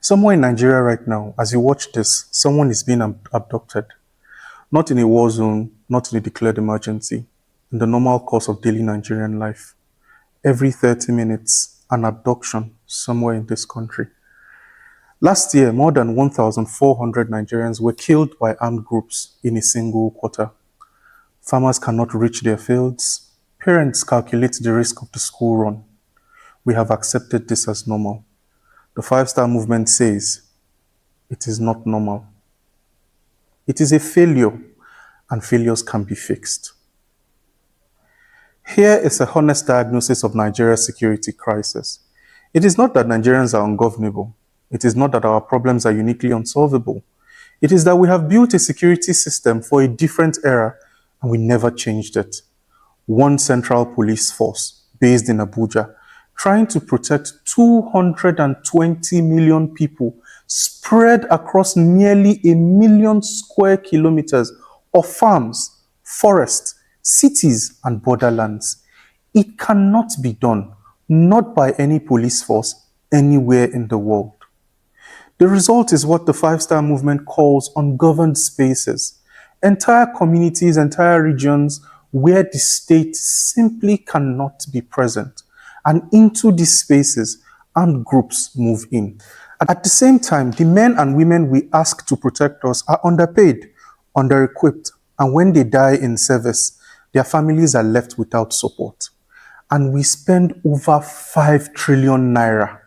Somewhere in Nigeria right now, as you watch this, someone is being abducted. Not in a war zone, not in a declared emergency, in the normal course of daily Nigerian life. Every 30 minutes, an abduction somewhere in this country. Last year, more than 1,400 Nigerians were killed by armed groups in a single quarter. Farmers cannot reach their fields. Parents calculate the risk of the school run. We have accepted this as normal. The five-star movement says it is not normal. It is a failure, and failures can be fixed. Here is a honest diagnosis of Nigeria's security crisis. It is not that Nigerians are ungovernable. It is not that our problems are uniquely unsolvable. It is that we have built a security system for a different era, and we never changed it. One central police force based in Abuja, trying to protect 220 million people spread across nearly 1 million square kilometers of farms, forests, cities, and borderlands. It cannot be done, not by any police force anywhere in the world. The result is what the five-star movement calls ungoverned spaces, entire communities, entire regions where the state simply cannot be present. And into these spaces, armed groups move in. At the same time, the men and women we ask to protect us are underpaid, under-equipped, and when they die in service, their families are left without support. And we spend over 5 trillion naira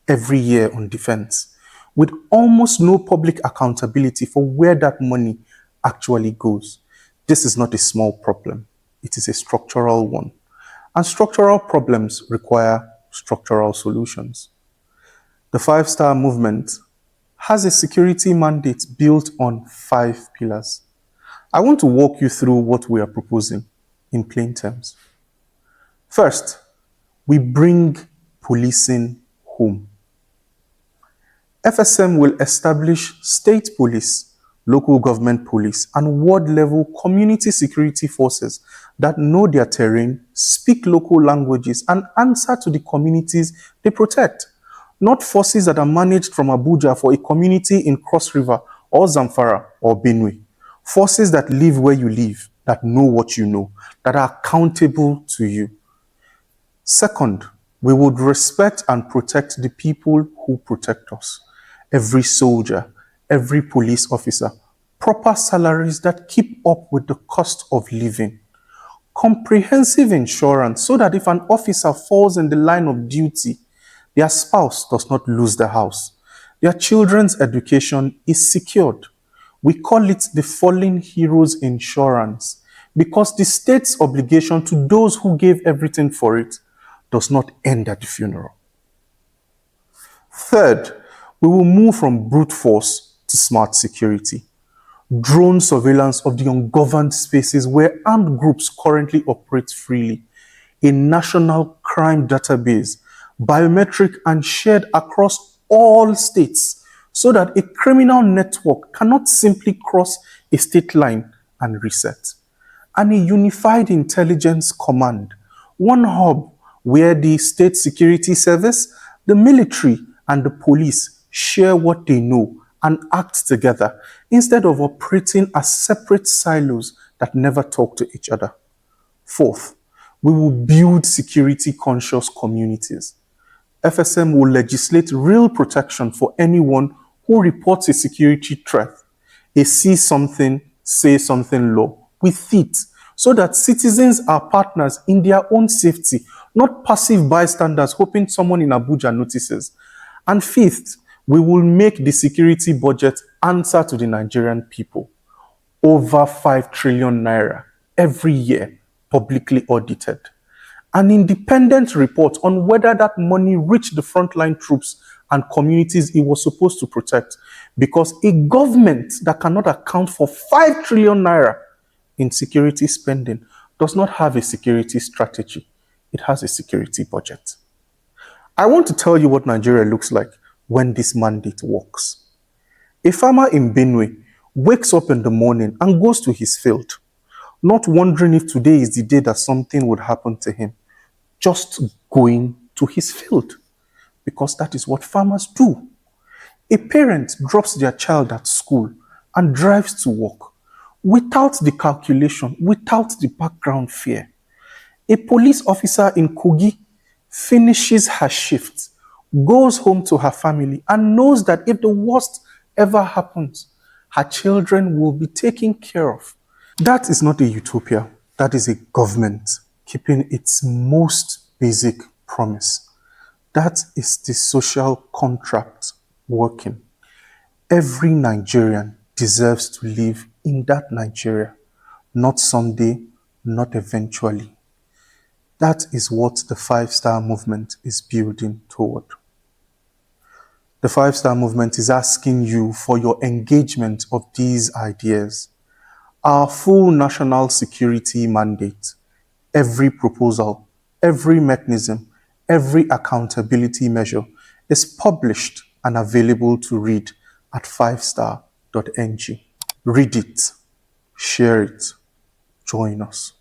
every year on defense, with almost no public accountability for where that money actually goes. This is not a small problem. It is a structural one. And structural problems require structural solutions. The five-star movement has a security mandate built on 5 pillars. I want to walk you through what we are proposing in plain terms. First, we bring policing home. FSM will establish state police, local government police, and ward-level community security forces that know their terrain, speak local languages, and answer to the communities they protect. Not forces that are managed from Abuja for a community in Cross River or Zamfara or Benue. Forces that live where you live, that know what you know, that are accountable to you. Second, we would respect and protect the people who protect us. Every soldier, every police officer, proper salaries that keep up with the cost of living. Comprehensive insurance so that if an officer falls in the line of duty, their spouse does not lose the house. Their children's education is secured. We call it the Fallen Heroes Insurance because the state's obligation to those who gave everything for it does not end at the funeral. Third, we will move from brute force to smart security. Drone surveillance of the ungoverned spaces where armed groups currently operate freely. A national crime database, biometric and shared across all states so that a criminal network cannot simply cross a state line and reset. And a unified intelligence command, one hub where the state security service, the military, and the police share what they know and act together instead of operating as separate silos that never talk to each other. Fourth, we will build security-conscious communities. FSM will legislate real protection for anyone who reports a security threat, a see something, say something law, with it, so that citizens are partners in their own safety, not passive bystanders hoping someone in Abuja notices. And fifth, we will make the security budget answer to the Nigerian people. Over 5 trillion naira every year, publicly audited. An independent report on whether that money reached the frontline troops and communities it was supposed to protect. Because a government that cannot account for 5 trillion naira in security spending does not have a security strategy. It has a security budget. I want to tell you what Nigeria looks like when this mandate works. A farmer in Benue wakes up in the morning and goes to his field, not wondering if today is the day that something would happen to him, just going to his field, because that is what farmers do. A parent drops their child at school and drives to work without the calculation, without the background fear. A police officer in Kogi finishes her shift, goes home to her family, and knows that if the worst ever happens, her children will be taken care of. That is not a utopia. That is a government keeping its most basic promise. That is the social contract working. Every Nigerian deserves to live in that Nigeria, not someday, not eventually. That is what the Five-Star Movement is building toward. The Five-Star Movement is asking you for your engagement of these ideas. Our full national security mandate, every proposal, every mechanism, every accountability measure is published and available to read at fivestar.ng. Read it, share it, join us.